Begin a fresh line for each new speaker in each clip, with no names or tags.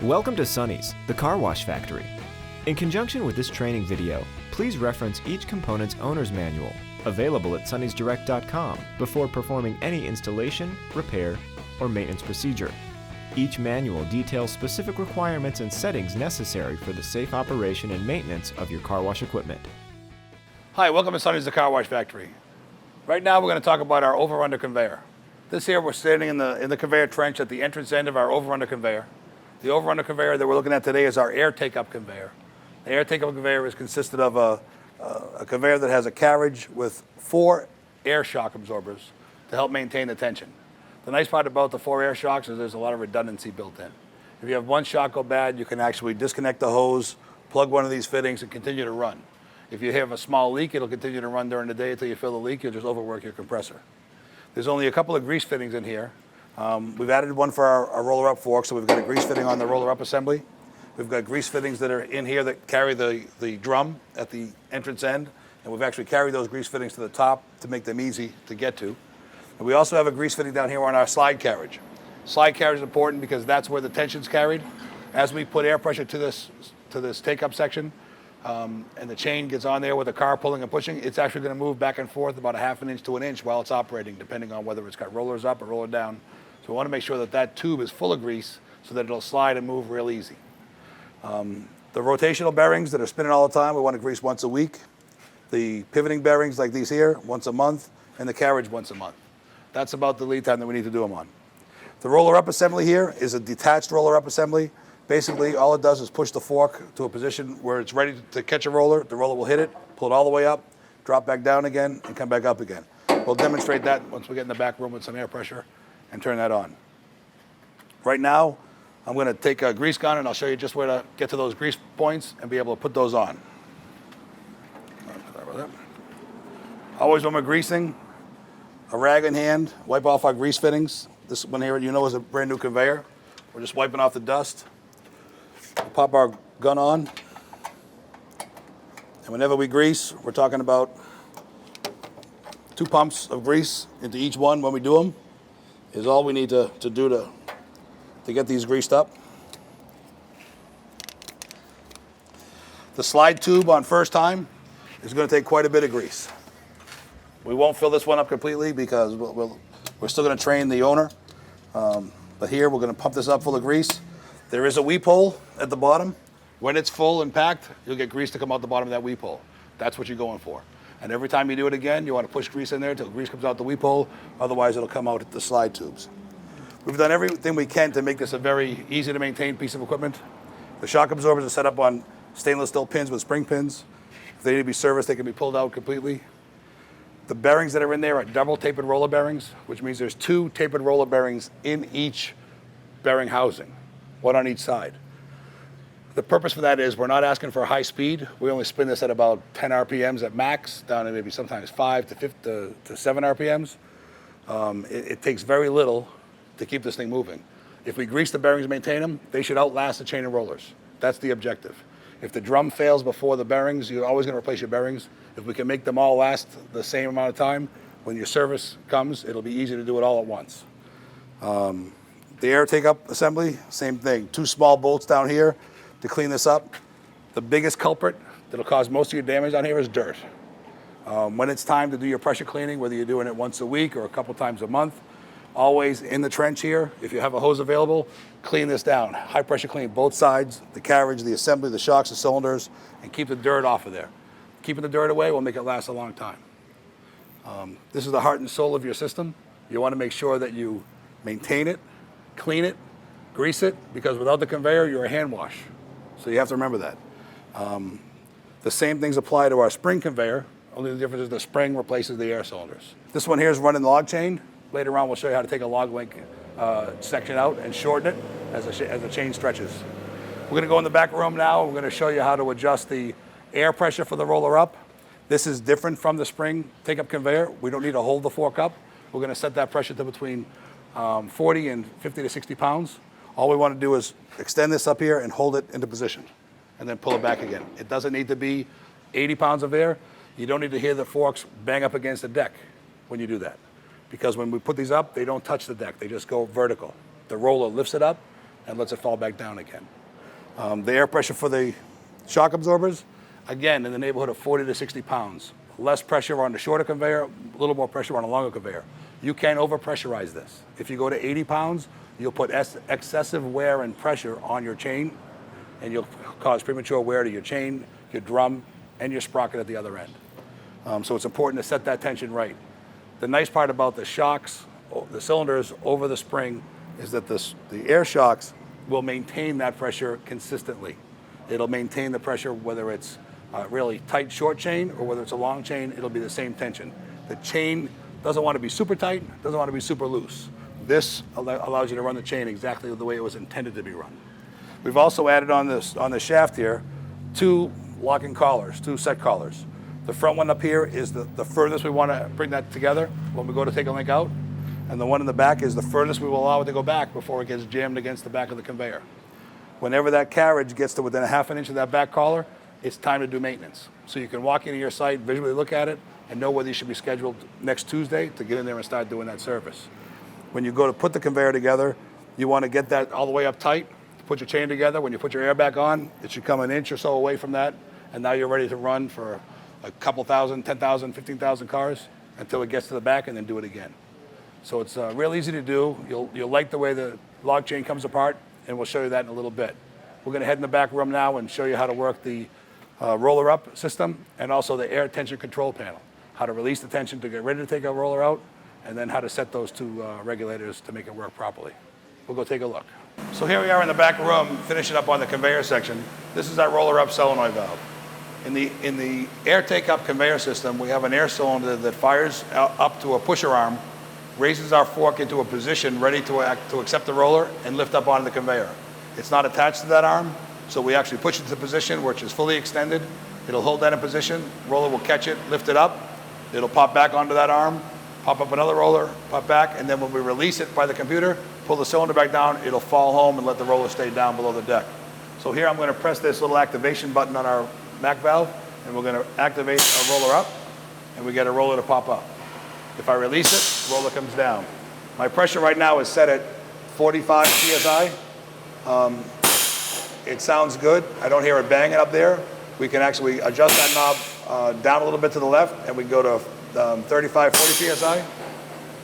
Welcome to Sonny's, the car wash factory. In conjunction with this training video, please reference each component's owner's manual, available at sonnysdirect.com, before performing any installation, repair, or maintenance procedure. Each manual details specific requirements and settings necessary for the safe operation and maintenance of your car wash equipment.
Hi, welcome to Sonny's, the car wash factory. Right now we're going to talk about our over-under conveyor. This here, we're standing in the conveyor trench at the entrance end of our over-under conveyor. The over-under conveyor that we're looking at today is our air take-up conveyor. The air take-up conveyor is consisted of a conveyor that has a carriage with 4 air shock absorbers to help maintain the tension. The nice part about the 4 air shocks is there's a lot of redundancy built in. If you have one shock go bad, you can actually disconnect the hose, plug one of these fittings, and continue to run. If you have a small leak, it'll continue to run during the day until you fill the leak. You'll just overwork your compressor. There's only a couple of grease fittings in here. We've added one for our roller-up fork, so we've got a grease fitting on the roller-up assembly. We've got grease fittings that are in here that carry the drum at the entrance end, and we've actually carried those grease fittings to the top to make them easy to get to. And we also have a grease fitting down here on our slide carriage. Slide carriage is important because that's where the tension's carried. As we put air pressure to this take-up section, and the chain gets on there with the car pulling and pushing, it's actually going to move back and forth about a half an inch to an inch while it's operating, depending on whether it's got rollers up or roller down. So we want to make sure that that tube is full of grease so that it'll slide and move real easy. The rotational bearings that are spinning all the time, we want to grease once a week. The pivoting bearings like these here, once a month, and the carriage once a month. That's about the lead time that we need to do them on. The roller-up assembly here is a detached roller-up assembly. Basically, all it does is push the fork to a position where it's ready to catch a roller. The roller will hit it, pull it all the way up, drop back down again, and come back up again. We'll demonstrate that once we get in the back room with some air pressure and turn that on. Right now, I'm going to take a grease gun and I'll show you just where to get to those grease points and be able to put those on. Sorry about that. Always when we're greasing, a rag in hand, wipe off our grease fittings. This one here, you know, is a brand new conveyor. We're just wiping off the dust. We'll pop our gun on. And whenever we grease, we're talking about 2 pumps of grease into each one when we do them. Is all we need to do to get these greased up. The slide tube on first time is going to take quite a bit of grease. We won't fill this one up completely because we're still going to train the owner. But here we're going to pump this up full of grease. There is a weep hole at the bottom. When it's full and packed, you'll get grease to come out the bottom of that weep hole. That's what you're going for. And every time you do it again, you want to push grease in there until grease comes out the weep hole. Otherwise, it'll come out at the slide tubes. We've done everything we can to make this a very easy to maintain piece of equipment. The shock absorbers are set up on stainless steel pins with spring pins. If they need to be serviced, they can be pulled out completely. The bearings that are in there are double tapered roller bearings, which means there's 2 tapered roller bearings in each bearing housing, one on each side. The purpose for that is we're not asking for high speed. We only spin this at about 10 RPMs at max, down to maybe sometimes 5 to 7 RPMs. It takes very little to keep this thing moving. If we grease the bearings and maintain them, they should outlast the chain of rollers. That's the objective. If the drum fails before the bearings, you're always going to replace your bearings. If we can make them all last the same amount of time, when your service comes, it'll be easy to do it all at once. The air take-up assembly, same thing. 2 small bolts down here to clean this up. The biggest culprit that'll cause most of your damage down here is dirt. When it's time to do your pressure cleaning, whether you're doing it once a week or a couple times a month, always in the trench here, if you have a hose available, clean this down. High pressure clean both sides, the carriage, the assembly, the shocks, the cylinders, and keep the dirt off of there. Keeping the dirt away will make it last a long time. This is the heart and soul of your system. You want to make sure that you maintain it, clean it, grease it, because without the conveyor, you're a hand wash. So you have to remember that. The same things apply to our spring conveyor, only the difference is the spring replaces the air cylinders. This one here is running log chain. Later on, we'll show you how to take a log link section out and shorten it as the chain stretches. We're going to go in the back room now. We're going to show you how to adjust the air pressure for the roller up. This is different from the spring take-up conveyor. We don't need to hold the fork up. We're going to set that pressure to between 40 and 50 to 60 pounds. All we want to do is extend this up here and hold it into position and then pull it back again. It doesn't need to be 80 pounds of air. You don't need to hear the forks bang up against the deck when you do that. Because when we put these up, they don't touch the deck. They just go vertical. The roller lifts it up, and lets it fall back down again. The air pressure for the shock absorbers, again, in the neighborhood of 40 to 60 pounds. Less pressure on the shorter conveyor, a little more pressure on a longer conveyor. You can't over-pressurize this. If you go to 80 pounds, you'll put excessive wear and pressure on your chain, and you'll cause premature wear to your chain, your drum, and your sprocket at the other end. So it's important to set that tension right. The nice part about the shocks, the cylinders over the spring, is that the air shocks will maintain that pressure consistently. It'll maintain the pressure whether it's really tight short chain or whether it's a long chain, it'll be the same tension. The chain doesn't want to be super tight, doesn't want to be super loose. This allows you to run the chain exactly the way it was intended to be run. We've also added on the shaft here 2 locking collars, 2 set collars. The front one up here is the furthest we want to bring that together when we go to take a link out. And the one in the back is the furthest we will allow it to go back before it gets jammed against the back of the conveyor. Whenever that carriage gets to within a half an inch of that back collar, it's time to do maintenance. So you can walk into your site, visually look at it, and know whether you should be scheduled next Tuesday to get in there and start doing that service. When you go to put the conveyor together, you want to get that all the way up tight, put your chain together. When you put your air back on, it should come an inch or so away from that, and now you're ready to run for a couple thousand, 10,000, 15,000 cars until it gets to the back, and then do it again. So it's real easy to do. You'll like the way the log chain comes apart, and we'll show you that in a little bit. We're going to head in the back room now and show you how to work the roller up system and also the air tension control panel, how to release the tension to get ready to take a roller out, and then how to set those 2 regulators to make it work properly. We'll go take a look. So here we are in the back room, finishing up on the conveyor section. This is our roller up solenoid valve. In the air take-up conveyor system, we have an air cylinder that fires up to a pusher arm, raises our fork into a position ready to accept the roller and lift up onto the conveyor. It's not attached to that arm, so we actually push it to position which is fully extended. It'll hold that in position, roller will catch it, lift it up, it'll pop back onto that arm, pop up another roller, pop back, and then when we release it by the computer, pull the cylinder back down, it'll fall home and let the roller stay down below the deck. So here I'm going to press this little activation button on our MAC valve, and we're going to activate a roller up, and we get a roller to pop up. If I release it, roller comes down. My pressure right now is set at 45 PSI. It sounds good. I don't hear it banging up there. We can actually adjust that knob down a little bit to the left, and we can go to 35, 40 PSI.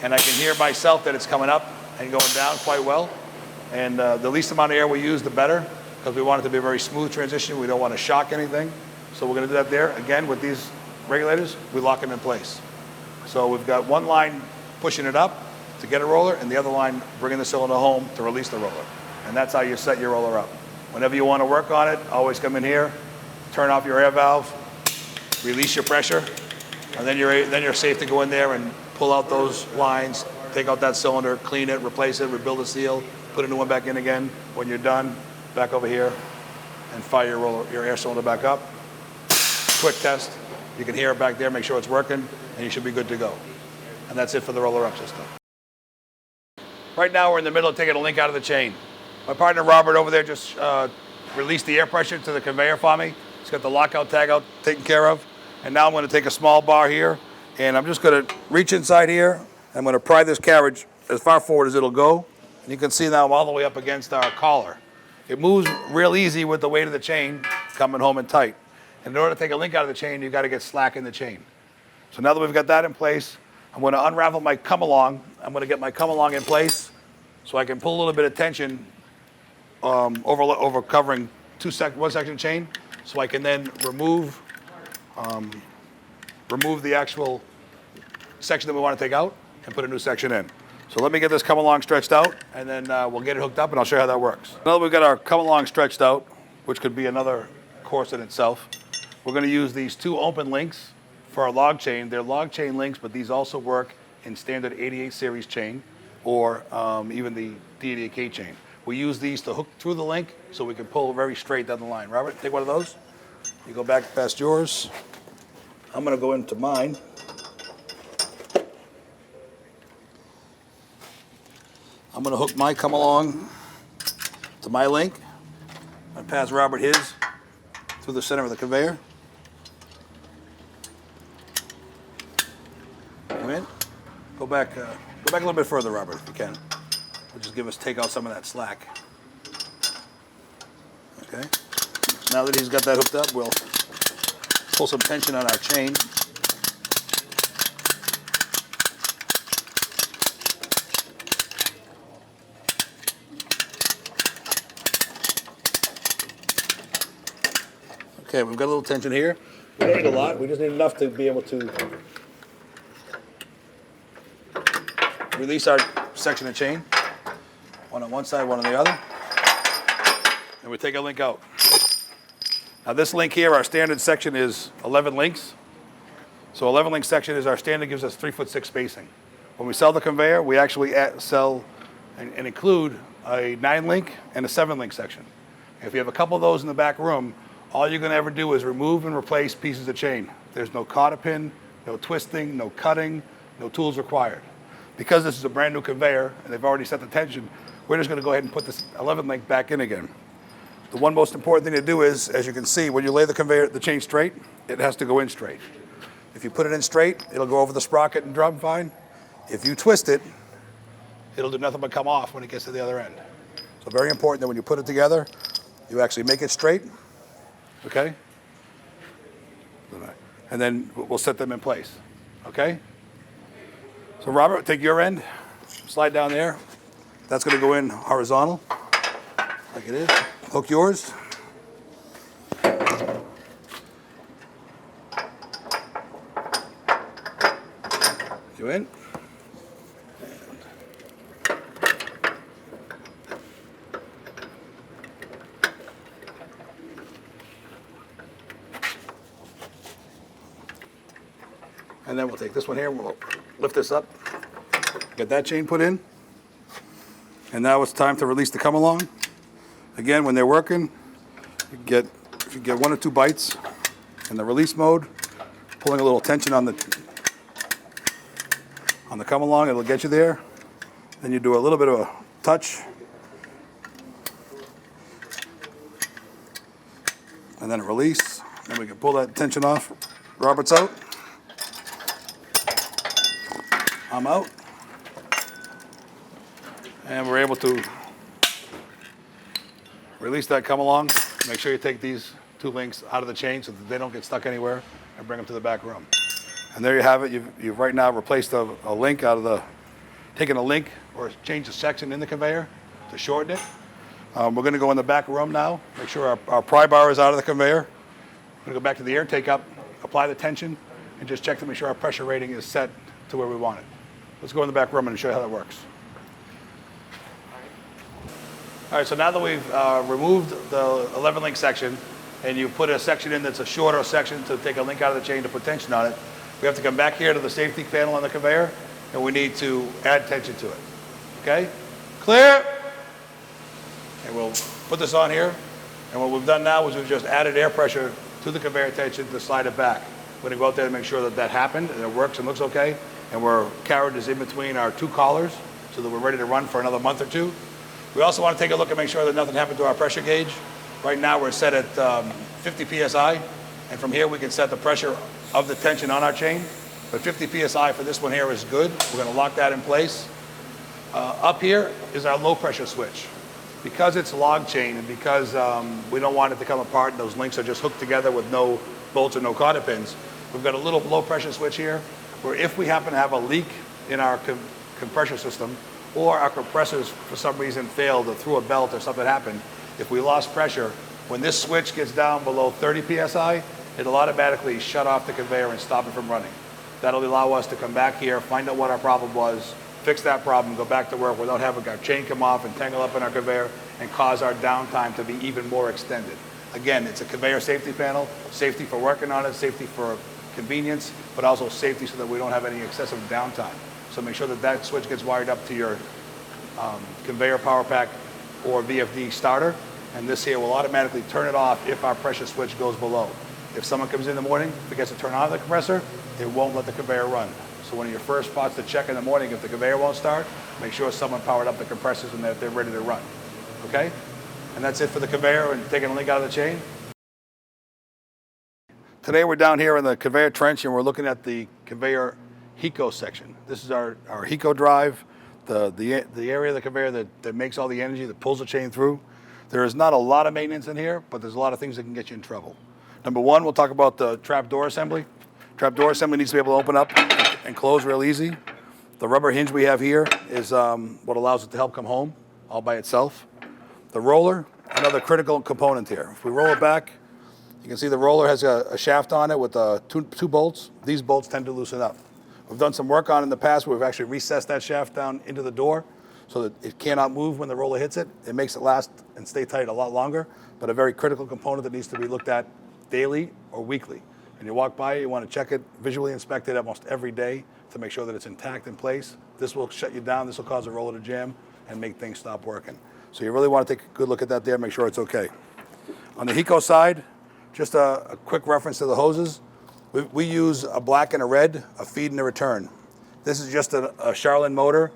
And I can hear myself that it's coming up and going down quite well. And the least amount of air we use, the better, because we want it to be a very smooth transition. We don't want to shock anything. So we're going to do that there. Again, with these regulators, we lock them in place. So we've got one line pushing it up to get a roller, and the other line bringing the cylinder home to release the roller. And that's how you set your roller up. Whenever you want to work on it, always come in here, turn off your air valve, release your pressure, and then you're safe to go in there and pull out those lines, take out that cylinder, clean it, replace it, rebuild the seal, put a new one back in again. When you're done, back over here and fire your air cylinder back up. Quick test. You can hear it back there, make sure it's working, and you should be good to go. And that's it for the roller up system. Right now we're in the middle of taking a link out of the chain. My partner Robert over there just released the air pressure to the conveyor for me. He's got the lockout tag out taken care of. And now I'm going to take a small bar here, and I'm just going to reach inside here. I'm going to pry this carriage as far forward as it'll go. And you can see now I'm all the way up against our collar. It moves real easy with the weight of the chain coming home and tight. And in order to take a link out of the chain, you've got to get slack in the chain. So now that we've got that in place, I'm going to unravel my come-along. I'm going to get my come-along in place so I can pull a little bit of tension over covering one section of chain, so I can then remove the actual section that we want to take out and put a new section in. So let me get this come-along stretched out, and then we'll get it hooked up, and I'll show you how that works. Now that we've got our come-along stretched out, which could be another course in itself, we're going to use these 2 open links for our log chain. They're log chain links, but these also work in standard 88 series chain or even the D88K chain. We use these to hook through the link so we can pull very straight down the line. Robert, take one of those. You go back past yours. I'm going to go into mine. I'm going to hook my come-along to my link and pass Robert his through the center of the conveyor. Come in. Go back a little bit further, Robert, if you can. It'll just take out some of that slack. Okay. Now that he's got that hooked up, we'll pull some tension on our chain. Okay, we've got a little tension here. We don't need a lot. We just need enough to be able to release our section of chain. One on one side, one on the other. And we take a link out. Now this link here, our standard section is 11 links. So 11 link section is our standard, gives us 3'6" spacing. When we sell the conveyor, we actually sell and include a 9 link and a 7 link section. If you have a couple of those in the back room, all you're gonna ever do is remove and replace pieces of chain. There's no cotter pin, no twisting, no cutting, no tools required. Because this is a brand new conveyor and they've already set the tension, we're just gonna go ahead and put this 11 link back in again. The one most important thing to do is, as you can see, when you lay the chain straight, it has to go in straight. If you put it in straight, it'll go over the sprocket and drum fine. If you twist it, it'll do nothing but come off when it gets to the other end. So very important that when you put it together, you actually make it straight, okay? And then we'll set them in place, okay? So Robert, take your end, slide down there. That's gonna go in horizontal, like it is. Hook yours. You in. And then we'll take this one here, we'll lift this up, get that chain put in. And now it's time to release the come along. Again, when they're working, if you get 1 or 2 bites in the release mode, pulling a little tension on the come along, it'll get you there. Then you do a little bit of a touch. And then a release. Then we can pull that tension off. Robert's out. I'm out. And we're able to release that come along. Make sure you take these 2 links out of the chain so that they don't get stuck anywhere, and bring them to the back room. And there you have it. You've right now replaced a link out of the, taken a link or changed a section in the conveyor to shorten it. We're going to go in the back room now, make sure our pry bar is out of the conveyor. We're going to go back to the air take up, apply the tension, and just check to make sure our pressure rating is set to where we want it. Let's go in the back room and show you how that works. All right, so now that we've removed the 11 link section and you put a section in that's a shorter section to take a link out of the chain to put tension on it, we have to come back here to the safety panel on the conveyor and we need to add tension to it. Okay? Clear? And we'll put this on here. And what we've done now is we've just added air pressure to the conveyor tension to slide it back. We're gonna go out there and make sure that that happened and it works and looks okay. And our carriage is in between our 2 collars so that we're ready to run for another month or 2. We also want to take a look and make sure that nothing happened to our pressure gauge. Right now we're set at 50 PSI, and from here we can set the pressure of the tension on our chain. But 50 PSI for this one here is good. We're going to lock that in place. Up here is our low pressure switch. Because it's log chain and because we don't want it to come apart and those links are just hooked together with no bolts or no cotter pins, we've got a little low pressure switch here where if we happen to have a leak in our compressor system, or our compressors for some reason failed or through a belt or something happened, if we lost pressure, when this switch gets down below 30 PSI, it'll automatically shut off the conveyor and stop it from running. That'll allow us to come back here, find out what our problem was, fix that problem, go back to work without having our chain come off and tangle up in our conveyor and cause our downtime to be even more extended. Again, it's a conveyor safety panel, safety for working on it, safety for convenience, but also safety so that we don't have any excessive downtime. So make sure that that switch gets wired up to your conveyor power pack or VFD starter, and this here will automatically turn it off if our pressure switch goes below. If someone comes in the morning, forgets to turn on the compressor, it won't let the conveyor run. So one of your first spots to check in the morning if the conveyor won't start, make sure someone powered up the compressors and that they're ready to run. Okay? And that's it for the conveyor and taking a link out of the chain. Today we're down here in the conveyor trench and we're looking at the conveyor HECO section. This is our HECO drive, the area of the conveyor that makes all the energy, that pulls the chain through. There is not a lot of maintenance in here, but there's a lot of things that can get you in trouble. Number one, we'll talk about the trap door assembly. Trap door assembly needs to be able to open up and close real easy. The rubber hinge we have here is what allows it to help come home all by itself. The roller, another critical component here. If we roll it back, you can see the roller has a shaft on it with two bolts. These bolts tend to loosen up. We've done some work on it in the past where we've actually recessed that shaft down into the door so that it cannot move when the roller hits it. It makes it last and stay tight a lot longer, but a very critical component that needs to be looked at daily or weekly. And you walk by, you want to check it, visually inspect it almost every day to make sure that it's intact in place. This will shut you down. This will cause a roller to jam and make things stop working. So you really want to take a good look at that there, make sure it's okay. On the Hiko side, just a quick reference to the hoses. We use a black and a red, a feed and a return. This is just a Charlene motor.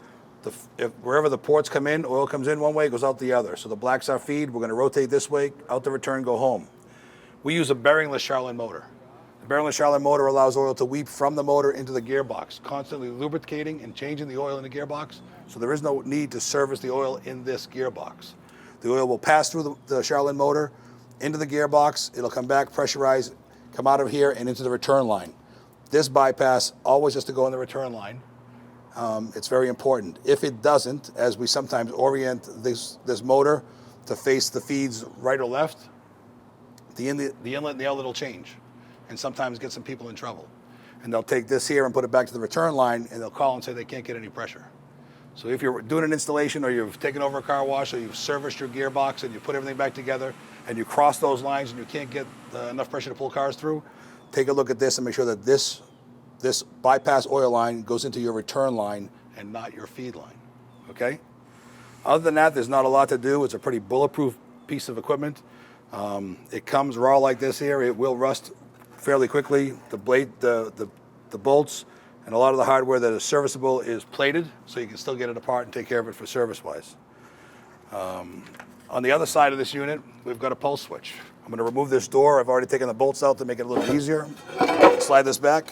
Wherever the ports come in, oil comes in one way, it goes out the other. So the black's our feed. We're going to rotate this way, out the return, go home. We use a bearingless Charlene motor. The bearingless Charlene motor allows oil to weep from the motor into the gearbox, constantly lubricating and changing the oil in the gearbox. So there is no need to service the oil in this gearbox. The oil will pass through the Charlene motor into the gearbox. It'll come back, pressurize, come out of here and into the return line. This bypass always has to go in the return line. It's very important. If it doesn't, as we sometimes orient this motor to face the feeds right or left, the inlet and the outlet will change and sometimes get some people in trouble. And they'll take this here and put it back to the return line and they'll call and say they can't get any pressure. So if you're doing an installation or you've taken over a car wash or you've serviced your gearbox and you put everything back together and you cross those lines and you can't get enough pressure to pull cars through, take a look at this and make sure that this bypass oil line goes into your return line and not your feed line, okay? Other than that, there's not a lot to do. It's a pretty bulletproof piece of equipment. It comes raw like this here. It will rust fairly quickly. The blade, the bolts, and a lot of the hardware that is serviceable is plated, so you can still get it apart and take care of it for service-wise. On the other side of this unit, we've got a pulse switch. I'm going to remove this door. I've already taken the bolts out to make it a little easier. Slide this back.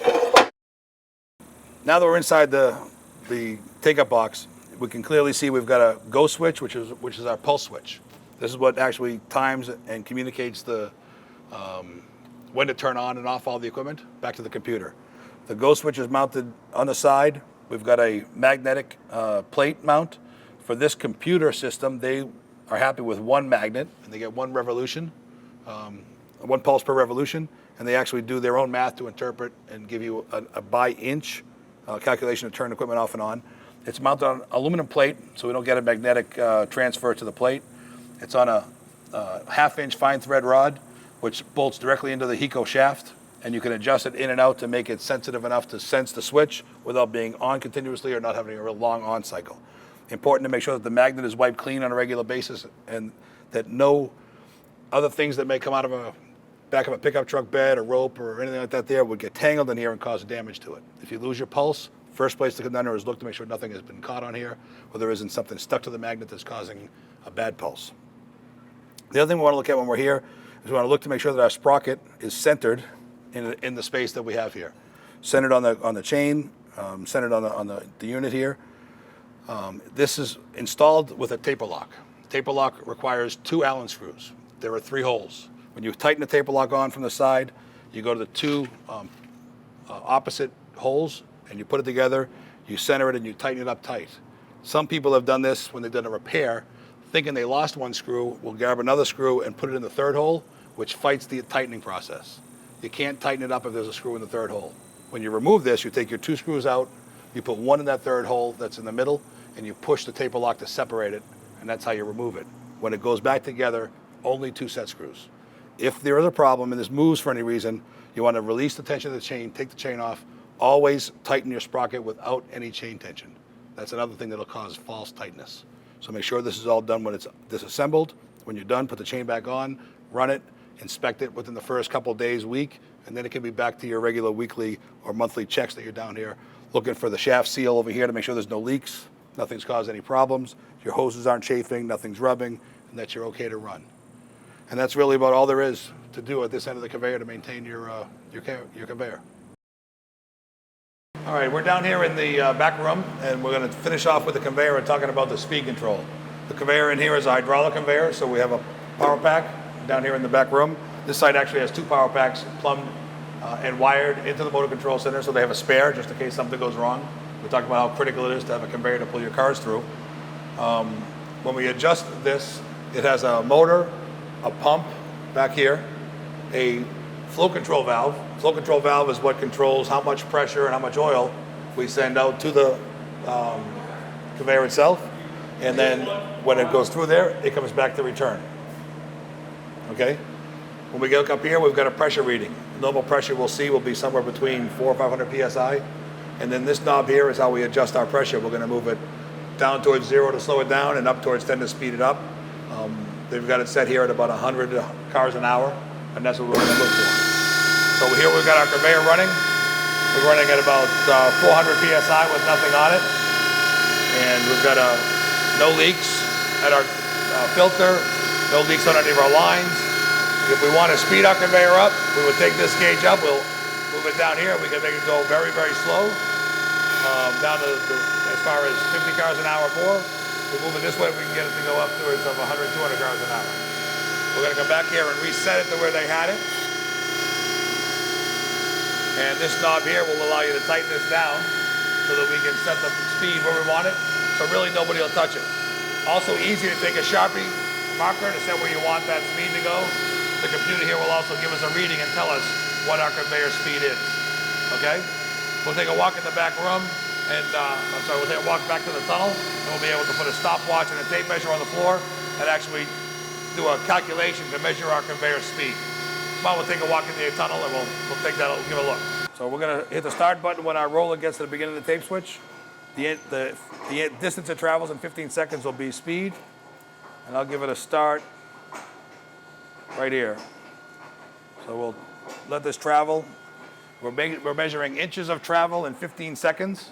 Now that we're inside the take-up box, we can clearly see we've got a go switch, which is our pulse switch. This is what actually times and communicates the when to turn on and off all the equipment back to the computer. The go switch is mounted on the side. We've got a magnetic plate mount. For this computer system, they are happy with one magnet, and they get one revolution, 1 pulse per revolution, and they actually do their own math to interpret and give you a by inch calculation to turn the equipment off and on. It's mounted on an aluminum plate, so we don't get a magnetic transfer to the plate. It's on a 1/2 inch fine thread rod, which bolts directly into the Hiko shaft, and you can adjust it in and out to make it sensitive enough to sense the switch without being on continuously or not having a real long on cycle. Important to make sure that the magnet is wiped clean on a regular basis and that no other things that may come out of a back of a pickup truck bed or rope or anything like that there would get tangled in here and cause damage to it. If you lose your pulse, first place to come down there is look to make sure nothing has been caught on here or there isn't something stuck to the magnet that's causing a bad pulse. The other thing we want to look at when we're here is we want to look to make sure that our sprocket is centered in the space that we have here. Centered on the chain, centered on the unit here. This is installed with a taper lock. Taper lock requires 2 Allen screws. There are 3 holes. When you tighten the taper lock on from the side, you go to the 2 opposite holes and you put it together, you center it and you tighten it up tight. Some people have done this when they've done a repair, thinking they lost 1 screw, will grab another screw and put it in the 3rd hole, which fights the tightening process. You can't tighten it up if there's a screw in the 3rd hole. When you remove this, you take your 2 screws out, you put 1 in that 3rd hole that's in the middle, and you push the taper lock to separate it, and that's how you remove it. When it goes back together, only 2 set screws. If there is a problem and this moves for any reason, you want to release the tension of the chain, take the chain off, always tighten your sprocket without any chain tension. That's another thing that'll cause false tightness. So make sure this is all done when it's disassembled. When you're done, put the chain back on, run it, inspect it within the first couple of days, week, and then it can be back to your regular weekly or monthly checks that you're down here looking for the shaft seal over here to make sure there's no leaks, nothing's caused any problems, your hoses aren't chafing, nothing's rubbing, and that you're okay to run. And that's really about all there is to do at this end of the conveyor to maintain your conveyor. All right, we're down here in the back room, and we're going to finish off with the conveyor and talking about the speed control. The conveyor in here is a hydraulic conveyor, so we have a power pack down here in the back room. This site actually has 2 power packs plumbed and wired into the motor control center, so they have a spare just in case something goes wrong. We talked about how critical it is to have a conveyor to pull your cars through. When we adjust this, it has a motor, a pump back here, a flow control valve. Flow control valve is what controls how much pressure and how much oil we send out to the conveyor itself. And then when it goes through there, it comes back to return. Okay? When we get up here, we've got a pressure reading. Normal pressure we'll see will be somewhere between 400 or 500 psi. And then this knob here is how we adjust our pressure. We're going to move it down towards 0 to slow it down and up towards 10 to speed it up. They've got it set here at about 100 cars an hour, and that's what we're going to look for. So here we've got our conveyor running. We're running at about 400 psi with nothing on it. And we've got no leaks at our filter, no leaks on any of our lines. If we want to speed our conveyor up, we would take this gauge up, we'll move it down here. We can make it go very, very slow, down to as far as 50 cars an hour more. We move it this way, we can get it to go up towards 100, 200 cars an hour. We're going to come back here and reset it to where they had it. And this knob here will allow you to tighten this down so that we can set the speed where we want it, so really nobody will touch it. Also easy to take a Sharpie marker to set where you want that speed to go. The computer here will also give us a reading and tell us what our conveyor speed is, okay? We'll take a walk in the back room, and we'll take a walk back to the tunnel, and we'll be able to put a stopwatch and a tape measure on the floor and actually do a calculation to measure our conveyor speed. Come on, we'll take a walk in the tunnel, and we'll take that, we'll give it a look. So we're gonna hit the start button when our roller gets to the beginning of the tape switch. The distance it travels in 15 seconds will be speed, and I'll give it a start right here. So we'll let this travel. We're measuring inches of travel in 15 seconds.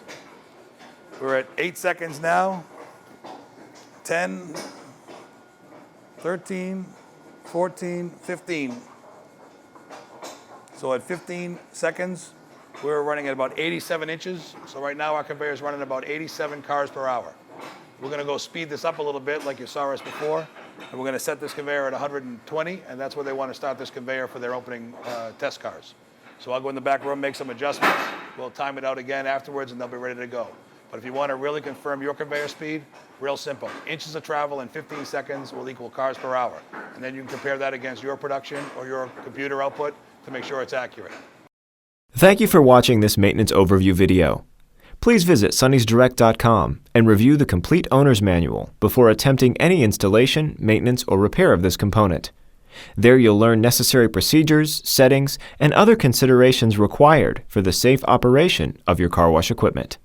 We're at 8 seconds now. 10, 13, 14, 15. So at 15 seconds, we're running at about 87 inches. So right now our conveyor is running about 87 cars per hour. We're going to go speed this up a little bit like you saw us before. And we're going to set this conveyor at 120, and that's where they want to start this conveyor for their opening test cars. So I'll go in the back room, make some adjustments. We'll time it out again afterwards, and they'll be ready to go. But if you want to really confirm your conveyor speed, real simple. Inches of travel in 15 seconds will equal cars per hour. And then you can compare that against your production or your computer output to make sure it's accurate.
Thank you for watching this maintenance overview video. Please visit sonnysdirect.com and review the complete owner's manual before attempting any installation, maintenance, or repair of this component. There you'll learn necessary procedures, settings, and other considerations required for the safe operation of your car wash equipment.